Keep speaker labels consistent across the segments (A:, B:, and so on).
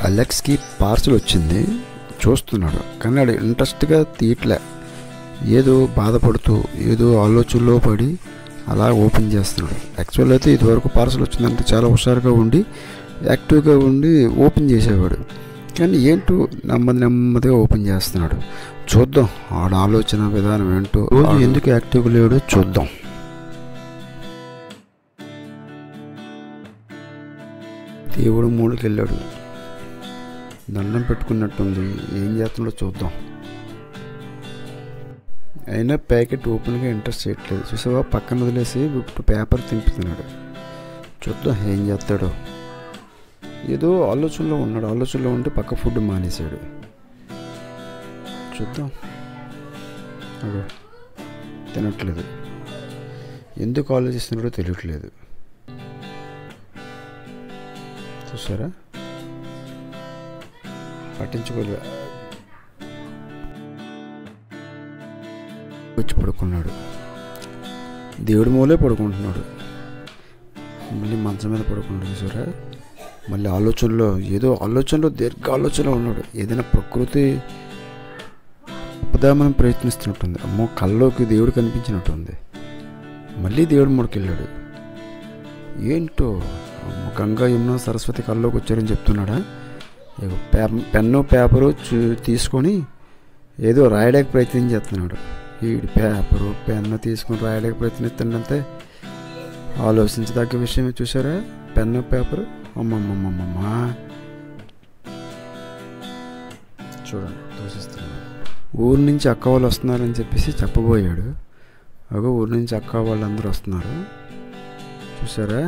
A: అలెక్స్కి parcel వచ్చింది, చూస్తున్నాడు కానీ వాడు ఇంట్రెస్ట్గా తీయట్లే. ఏదో బాధపడుతూ ఏదో ఆలోచనలో పడి అలా ఓపెన్ చేస్తున్నాడు. యాక్చువల్ అయితే ఇదివరకు పార్సల్ వచ్చిందంటే చాలా హుషారుగా ఉండి యాక్టివ్గా ఉండి ఓపెన్ చేసేవాడు. కానీ ఏంటో నెమ్మదిగా ఓపెన్ చేస్తున్నాడు. చూద్దాం ఆడ ఆలోచన విధానం ఏంటో, రోజు ఎందుకు యాక్టివ్గా లేడో చూద్దాం. దేవుడు మూలకి వెళ్ళాడు, దండం పెట్టుకున్నట్టుంది, ఏం చేస్తున్నాడో చూద్దాం. అయినా ప్యాకెట్ ఓపెన్గా ఇంట్రెస్ట్ చేయట్లేదు. చూసావా, పక్కన వదిలేసి ఇప్పుడు పేపర్ తింపుతున్నాడు. చూద్దాం ఏం చేస్తాడో. ఏదో ఆలోచనలో ఉన్నాడు, ఆలోచనలో ఉంటే పక్క ఫుడ్ మానేశాడు. చూద్దాం. అదో తినట్లేదు, ఎందుకు ఆలోచిస్తున్నాడో తెలియట్లేదు. చూసారా, పట్టించుకోలేదు. వచ్చి పడుకున్నాడు, దేవుడి మూలే పడుకుంటున్నాడు. మళ్ళీ మంచం మీద పడుకున్నాడు. చూసారా, మళ్ళీ ఆలోచనలో ఏదో ఆలోచనలో దీర్ఘ ఆలోచనలో ఉన్నాడు. ఏదైనా ప్రకృతి ఉపదామనం ప్రయత్నిస్తున్నట్టుంది. అమ్మో, కల్లోకి దేవుడు కనిపించినట్టుంది. మళ్ళీ దేవుడి మూలకి వెళ్ళాడు. ఏంటో గంగా యమున సరస్వతి కల్లోకి వచ్చారని చెప్తున్నాడా. పెన్ను పేపరు తీసుకొని ఏదో రాయడానికి ప్రయత్నం చేస్తున్నాడు. వీడి పేపరు పెన్ను తీసుకొని రాయడానికి ప్రయత్నిస్తుందంటే ఆలోచించదగ్గ విషయమే. చూసారా, పెన్ను పేపరు. అమ్మమ్మమ్మమ్మ, చూడండి దూషిస్తున్నాడు. ఊరి నుంచి అక్క వాళ్ళు వస్తున్నారని చెప్పేసి చెప్పబోయాడు. అగో ఊరి నుంచి అక్క వాళ్ళందరూ వస్తున్నారు. చూసారా,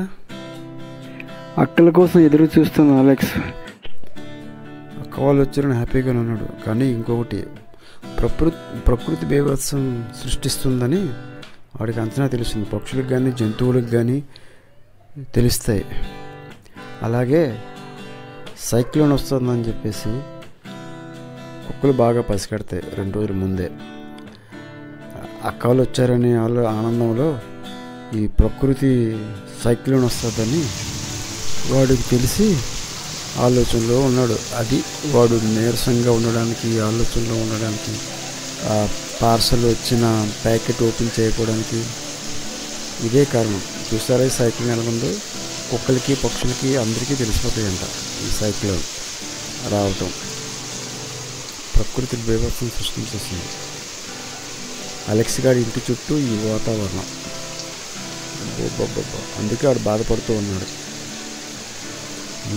B: అక్కల కోసం ఎదురు చూస్తున్న అలెక్స్.
A: అక్క వాళ్ళు వచ్చారని హ్యాపీగానే ఉన్నాడు. కానీ ఇంకొకటి, ప్రకృతి బీభత్సం సృష్టిస్తుందని వాడికి అంచనా తెలుస్తుంది. పక్షులకు కానీ జంతువులకు కానీ తెలుస్తాయి. అలాగే సైక్లోన్ వస్తుందని చెప్పేసి కుక్కలు బాగా పసిగడతాయి 2 రోజుల ముందే. అక్క వాళ్ళు వచ్చారనే ఆనందంలో ఈ ప్రకృతి సైక్లోన్ వస్తుందని వాడికి తెలిసి ఆలోచనలో ఉన్నాడు. అది వాడు నీరసంగా ఉండడానికి, ఆలోచనలో ఉండడానికి, ఆ పార్సల్ వచ్చిన ప్యాకెట్ ఓపెన్ చేయకపోవడానికి ఇదే కారణం. చూసారా ఈ సైక్లోన్ ఎలా ఉందో, కుక్కలకి పక్షులకి అందరికీ తెలిసిపోతాయంట ఈ సైక్లోన్ రావటం. ప్రకృతి బీభత్సం సృష్టించేస్తుంది. అలెక్స్ గారి ఇంటి చుట్టూ ఈ వాతావరణం. అందుకే వాడు బాధపడుతూ ఉన్నాడు.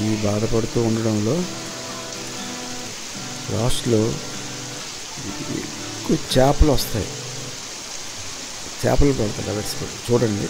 A: ఈ బాధపడుతూ ఉండడంలో లాస్ట్లో ఎక్కువ చేపలు వస్తాయి. చేపలు పడతాయి అలెక్స్ కూడా. చూడండి,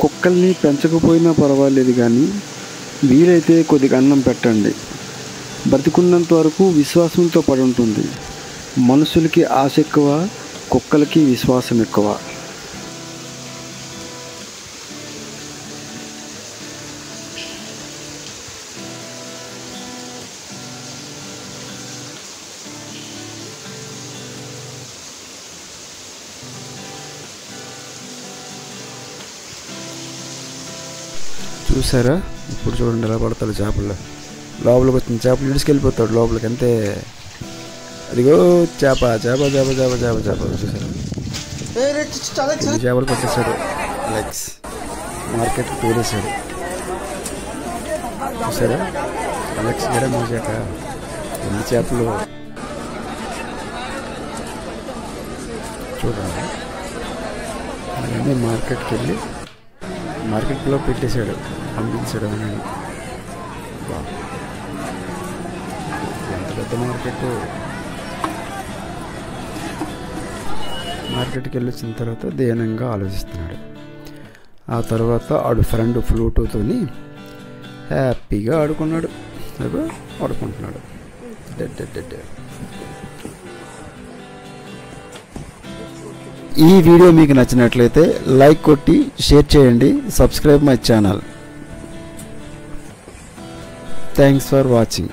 B: కుక్కల్ని పెంచకపోయినా పర్వాలేదు, కానీ వీలైతే కొద్దిగా అన్నం పెట్టండి. బ్రతికున్నంత వరకు విశ్వాసంతో పడి ఉంటుంది. మనుషులకి ఆశ ఎక్కువ, కుక్కలకి విశ్వాసం ఎక్కువ.
A: చూసారా, ఇప్పుడు చూడండి ఎలా పడతాడు చేపల్లో. లోపలికి వచ్చిన చేపలు ఇడిచుకెళ్ళిపోతాడు లోపలికి, అంతే. అదిగో చేప చేప చేప చేప చేప చేప. చూసారా, ఎన్ని చేపలు పట్టేశాడు అలెక్స్. మార్కెట్కి తోలేశాడు. చూసారా, అలెక్స్ గడ మోసాక ఎన్ని చేపలు. చూడండి, అలాగే మార్కెట్కి వెళ్ళి మార్కెట్లో పెట్టేశాడు, పంపించాడు. అని ఎంత పెద్ద మార్కెట్. మార్కెట్కి వెళ్ళి వచ్చిన తర్వాత దీనంగా ఆలోచిస్తున్నాడు. ఆ తర్వాత ఆడు ఫ్రెండ్ ఫ్లూటోతోని హ్యాపీగా ఆడుకున్నాడు. ఆడుకుంటున్నాడు. ఈ వీడియో మీకు నచ్చినట్లయితే లైక్ కొట్టి షేర్ చేయండి. Subscribe my channel. Thanks for watching.